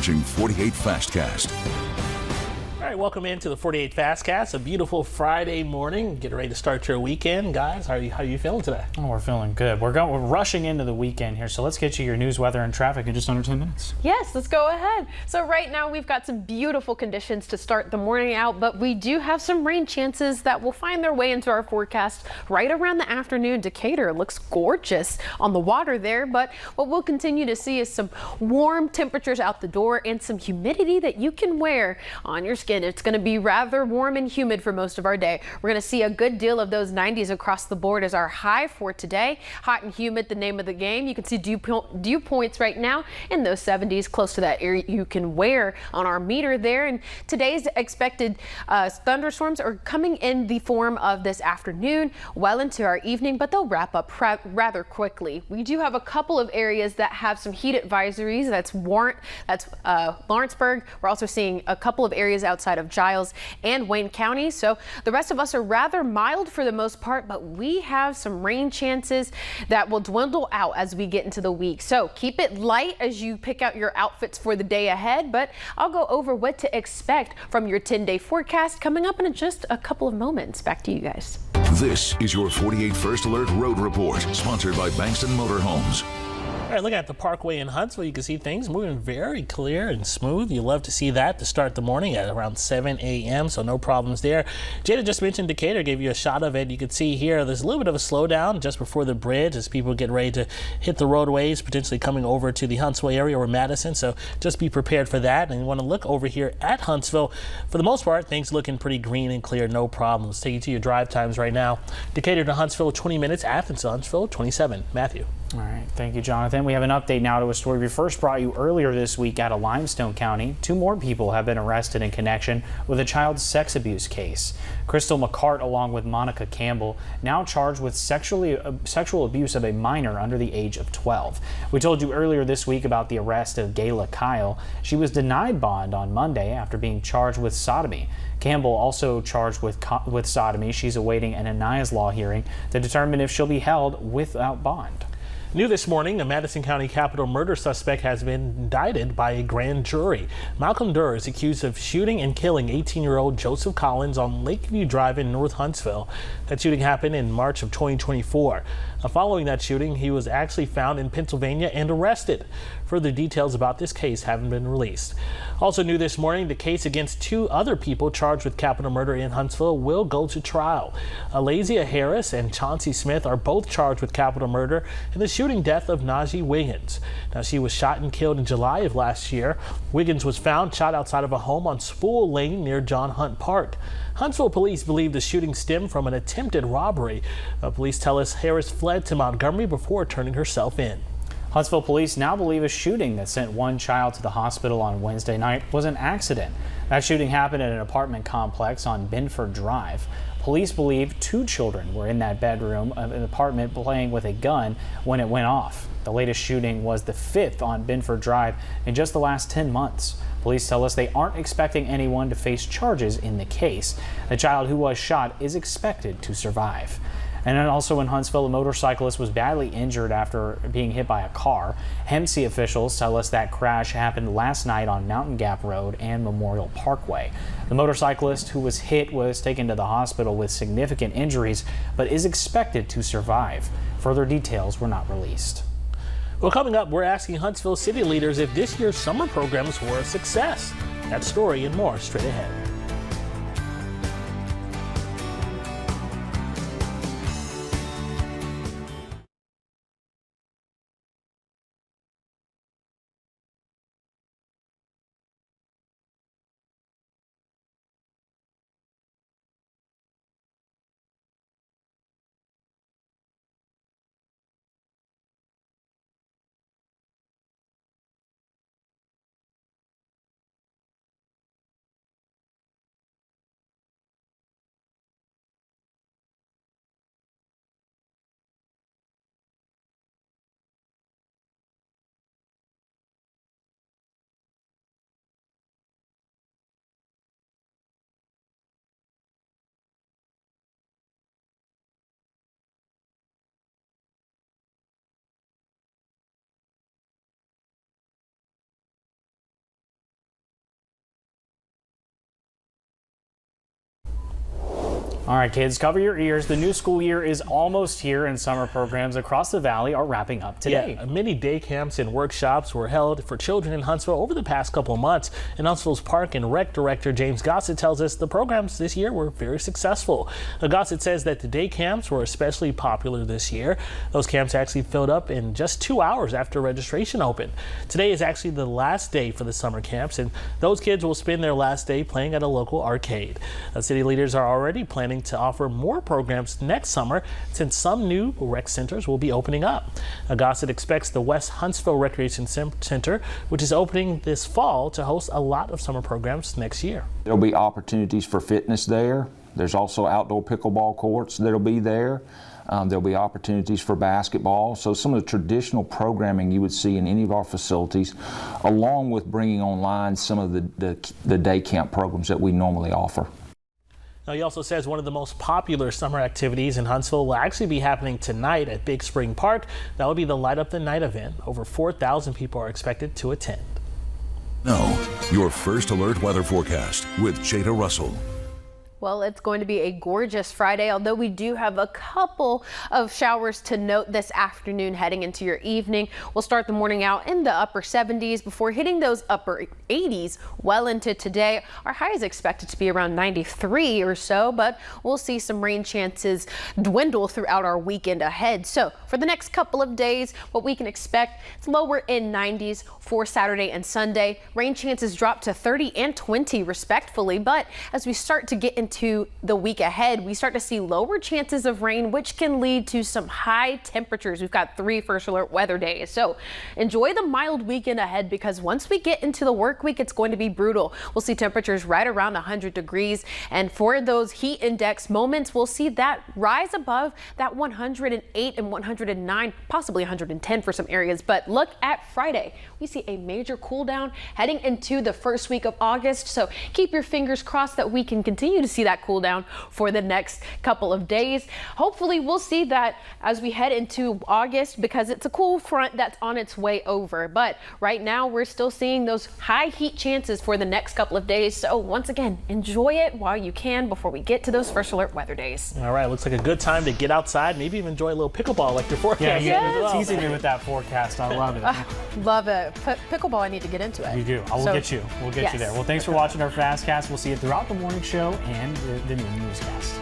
watching 48 Fastcast. All right, welcome into the 48 Fastcast. A beautiful Friday morning. Get ready to start your weekend, guys. How are you feeling today? Oh, we're feeling good. We're rushing into the weekend here, so let's get you your news, weather, and traffic in just under 10 minutes. Yes, let's go ahead. So right now we've got some beautiful conditions to start the morning out, but we do have some rain chances that will find their way into our forecast right around the afternoon. Decatur looks gorgeous on the water there, but what we'll continue to see is some warm temperatures out the door and some humidity that you can wear on your skin. It's going to be rather warm and humid for most of our day. We're going to see a good deal of those 90s across the board as our high for today. Hot and humid, the name of the game. You can see dew points right now in those 70s, close to that area you can wear on our meter there. And today's expected thunderstorms are coming in the form of this afternoon, well into our evening, but they'll wrap up rather quickly. We do have a couple of areas that have some heat advisories. That's Lawrenceburg. We're also seeing a couple of areas outside of Giles and Wayne County. So the rest of us are rather mild for the most part, but we have some rain chances that will dwindle out as we get into the week. So keep it light as you pick out your outfits for the day ahead, but I'll go over what to expect from your 10-day forecast coming up in just a couple of moments. Back to you guys. This is your 48 First Alert Road Report, sponsored by Bankston Motorhomes. All right, looking at the Parkway in Huntsville, you can see things moving very clear and smooth. You love to see that to start the morning at around 7 a.m., so no problems there. Jada just mentioned Decatur, gave you a shot of it. You can see here there's a little bit of a slowdown just before the bridge as people get ready to hit the roadways, potentially coming over to the Huntsville area or Madison, so just be prepared for that. And you want to look over here at Huntsville. For the most part, things looking pretty green and clear, no problems. Take you to your drive times right now. Decatur to Huntsville, 20 minutes. Athens to Huntsville, 27. Matthew. All right, thank you, Jonathan. We have an update now to a story we first brought you earlier this week out of Limestone County. 2 more people have been arrested in connection with a child sex abuse case. Crystal McCart, along with Monica Campbell, now charged with sexual abuse of a minor under the age of 12. We told you earlier this week about the arrest of Gayla Kyle. She was denied bond on Monday after being charged with sodomy. Campbell also charged with sodomy. She's awaiting an Anna's Law hearing to determine if she'll be held without bond. New this morning, a Madison County capital murder suspect has been indicted by a grand jury. Malcolm Durr is accused of shooting and killing 18-year-old Joseph Collins on Lakeview Drive in North Huntsville. That shooting happened in March of 2024. Following that shooting, he was actually found in Pennsylvania and arrested. Further details about this case haven't been released. Also new this morning, the case against 2 other people charged with capital murder in Huntsville will go to trial. Alazia Harris and Chauncey Smith are both charged with capital murder in the shooting death of Najee Wiggins. Now, she was shot and killed in July of last year. Wiggins was found shot outside of a home on Spool Lane near John Hunt Park. Huntsville police believe the shooting stemmed from an attempted robbery. Police tell us Harris fled to Montgomery before turning herself in. Huntsville police now believe a shooting that sent 1 child to the hospital on Wednesday night was an accident. That shooting happened at an apartment complex on Binford Drive. Police believe 2 children were in that bedroom of an apartment playing with a gun when it went off. The latest shooting was the 5th on Binford Drive in just the last 10 months. Police tell us they aren't expecting anyone to face charges in the case. The child who was shot is expected to survive. And then also in Huntsville, a motorcyclist was badly injured after being hit by a car. Hempsey officials tell us that crash happened last night on Mountain Gap Road and Memorial Parkway. The motorcyclist who was hit was taken to the hospital with significant injuries, but is expected to survive. Further details were not released. Well, coming up, we're asking Huntsville city leaders if this year's summer programs were a success. That story and more straight ahead. All right, kids, cover your ears. The new school year is almost here, and summer programs across the valley are wrapping up today. Yeah, many day camps and workshops were held for children in Huntsville over the past couple of months. And Huntsville's Park and Rec Director James Gossett tells us the programs this year were very successful. Gossett says that the day camps were especially popular this year. Those camps actually filled up in just 2 hours after registration opened. Today is actually the last day for the summer camps, and those kids will spend their last day playing at a local arcade. City leaders are already planning to offer more programs next summer since some new rec centers will be opening up. Gossett expects the West Huntsville Recreation Center, which is opening this fall, to host a lot of summer programs next year. There'll be opportunities for fitness there. There's also outdoor pickleball courts that'll be there. There'll be opportunities for basketball. So some of the traditional programming you would see in any of our facilities, along with bringing online some of the day camp programs that we normally offer. Now, he also says one of the most popular summer activities in Huntsville will actually be happening tonight at Big Spring Park. That will be the Light Up the Night event. Over 4,000 people are expected to attend. Now, your first alert weather forecast with Jada Russell. Well, it's going to be a gorgeous Friday, although we do have a couple of showers to note this afternoon heading into your evening. We'll start the morning out in the upper 70s before hitting those upper 80s well into today. Our high is expected to be around 93 or so, but we'll see some rain chances dwindle throughout our weekend ahead. So for the next couple of days, what we can expect, it's lower in 90s for Saturday and Sunday. Rain chances drop to 30 and 20 respectively, but as we start to get into the week ahead, we start to see lower chances of rain, which can lead to some high temperatures. We've got 3 first alert weather days. So enjoy the mild weekend ahead, because once we get into the work week, it's going to be brutal. We'll see temperatures right around 100 degrees. And for those heat index moments, we'll see that rise above that 108 and 109, possibly 110 for some areas. But look at Friday. We see a major cool down heading into the first week of August. So keep your fingers crossed that we can continue to see that cool down for the next couple of days. Hopefully we'll see that as we head into August, because it's a cool front that's on its way over. But right now we're still seeing those high heat chances for the next couple of days. So once again, enjoy it while you can before we get to those first alert weather days. All right, looks like a good time to get outside, maybe even enjoy a little pickleball like your forecast. Yeah, teasing me with that forecast. I love it. Love it. Pickleball, I need to get into it. You do. We'll get you. We'll get you there. Well, thanks for watching our Fastcast. We'll see you throughout the morning show and the new newscast.